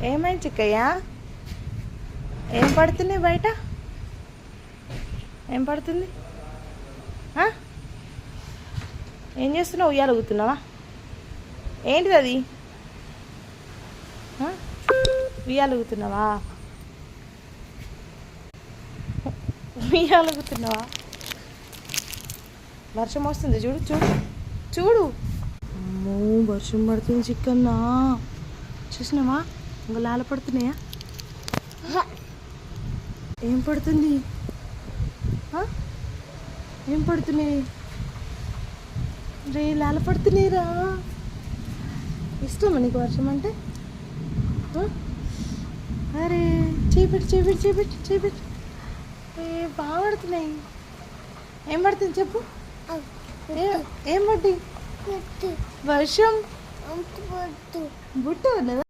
ఏమైంది చిక్కయ్య? ఏం పడుతుంది బయట? ఏం పడుతుంది? ఏం చేస్తున్నావు? ఉయ్యాల ఊగుతున్నావా? ఏంటిది అది? ఉయ్యాల ఊగుతున్నావా? ఉయ్యాల ఊగుతున్నావా? వర్షం వస్తుంది, చూడు చూడు చూడు. అమ్మో, వర్షం పడుతుంది చిక్కన్నా. చూసినావా? ఇంకా లాల పడుతున్నాయా? ఏం పడుతుంది? ఏం పడుతున్నాయి రే? లాల పడుతున్నాయిరా. ఇష్టమా నీకు వర్షం అంటే? అరే చేపెట్టి చేపెట్టి చేపెట్టి చేపెట్టి. బాగా పడుతున్నాయి. ఏం పడుతుంది చెప్పు? ఏం పట్టి? వర్షం బుట్ట ఉన్నదా?